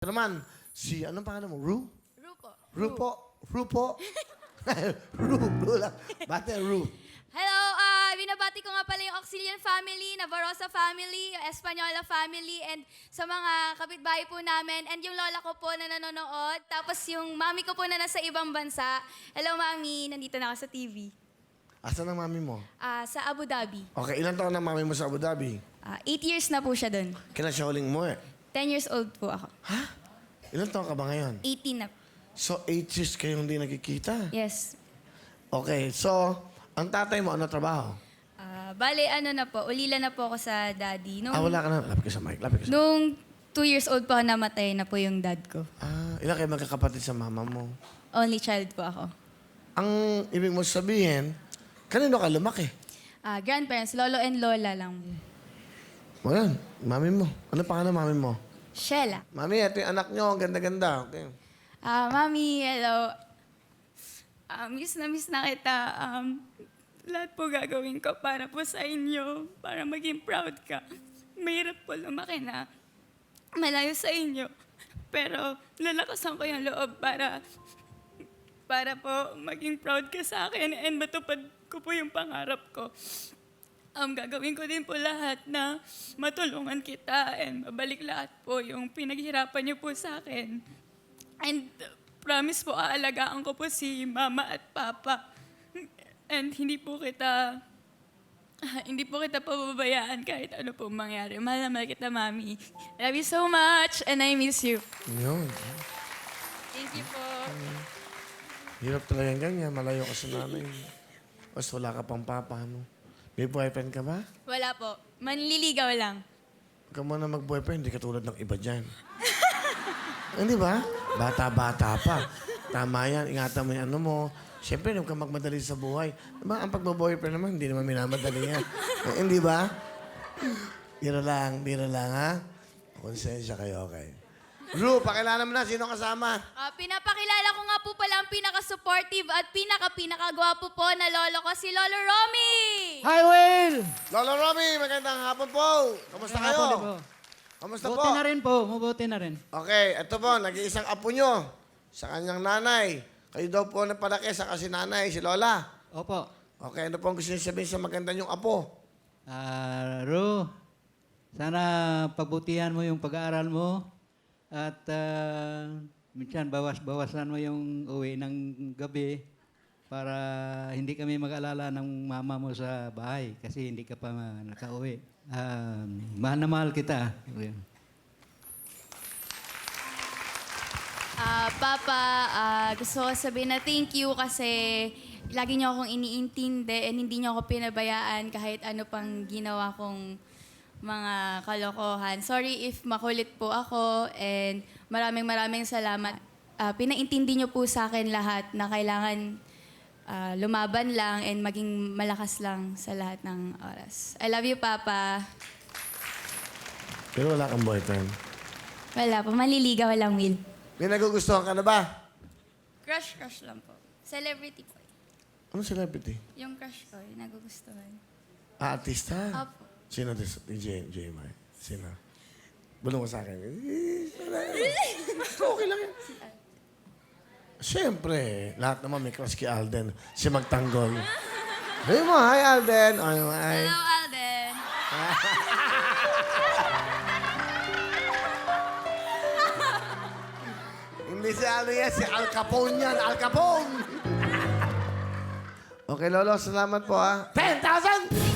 Ito naman, si, anong pangalan mo? Ru? Rupo. Rupo? Rupo? Ru lang. Bate, Ru. Hello, binabati ko nga pala yung Auxilian family, Navarrosa family, yung Española family, and sa mga kapitbahay po namin, and yung lola ko po na nanonood, tapos yung mami ko po na nasa ibang bansa. Hello, mami, nandito na ako sa TV. Asan ang mami mo? Sa Abu Dhabi. Okay, ilan taon ang mami mo sa Abu Dhabi? 8 years na po siya doon. Kailan siya huling mo 10 years old po ako. Ha? Ilan taon ka ba ngayon? 18 na. So, 8 years kayong hindi nagkikita? Yes. Okay, so, ang tatay mo, ano trabaho? Bale, ano na po, ulila na po ako sa daddy. Wala ka na. Lapit ka sa mic, lapit ka sa mic. Nung 2 years old po ako, namatay na po yung dad ko. Ilan kayo magkakapatid sa mama mo? Only child po ako. Ang ibig mo sabihin, kanino ka lumaki? Grandparents, lolo and lola lang. O yan, mami mo. Ano pangalan ng mami mo? Sheila. Mami, ito yung anak nyo. Ang ganda-ganda. Okay. Mami, hello. Miss na kita. Lahat po gagawin ko para po sa inyo, para maging proud ka. Mahirap po lumaki na malayo sa inyo. Pero lalakasan ko yung loob para po maging proud ka sa akin and matupad ko po yung pangarap ko. Gagawin ko din po lahat na matulungan kita and mabalik lahat po yung pinaghirapan niyo po sa akin. And promise po, aalagaan ko po si mama at papa. And hindi po kita pababayaan kahit ano po mangyari. Mahal na mahal kita, mami. I love you so much and I miss you. Yun. Thank you po. Hirap talaga yung ganyan. Malayo ka sa nanay. Mas wala ka pang papa, no? May boyfriend ka ba? Wala po. Manliligaw lang. Huwag ka muna mag-boyfriend. Hindi katulad ng iba dyan. Hindi ba? Bata-bata pa. Tama yan. Ingatan mo yung ano mo. Siyempre, huwag ka magmadali sa buhay. Diba, ang pagbaboyfriend naman, hindi naman minamadali yan. Hindi ba? Biro lang, ha? Konsensya kayo, okay. Ru, pakilala mo na. Sino kasama? Pinapakilala ko nga po pala ang pinaka-supportive at pinaka-gwapo po na lolo ko, si Lolo Romy! Hi, Will! Lolo Romy, magandang hapon po. Kamusta kayo? Hapon din po. Kamusta po? Mabuti na rin po. Mabuti na rin. Okay, ito po, nag-iisang apo nyo sa kanyang nanay. Kayo daw po napalaki sa kasi nanay, si Lola. Opo. Okay, ano po ang gusto niyo sabihin sa maganda niyong apo? Ru, sana pagbutihan mo yung pag-aaral mo at minsan bawasan mo yung uwi ng gabi para hindi kami mag-alala ng mama mo sa bahay kasi hindi ka pa nakauwi. Mahal na mahal kita. Papa, gusto ko sabihin na thank you kasi lagi niyo akong iniintindi and hindi niyo ako pinabayaan kahit ano pang ginawa kong mga kalokohan. Sorry if makulit po ako and maraming salamat. Pinaintindi niyo po sa akin lahat na kailangan lumaban lang and maging malakas lang sa lahat ng oras. I love you, Papa. Pero wala kang boyfriend. Wala po, maliligaw lang, Will. May nagugustuhan ka na ba? Crush lang po. Celebrity po. Ano celebrity? Yung crush ko, yung nagugustuhan. Artista? Opo. Sino DJ Mai? Sino? Bulong ko sa akin. Okay lang yan. Siyempre, lahat naman may crush kay Alden. Si Magtanggol. Hey mo, hi Alden. Ay, ay. Hello, Alden. Hindi si Alden yan, si Al Capone yan. Al Capone! Okay, Lolo, salamat po ha. 10,000!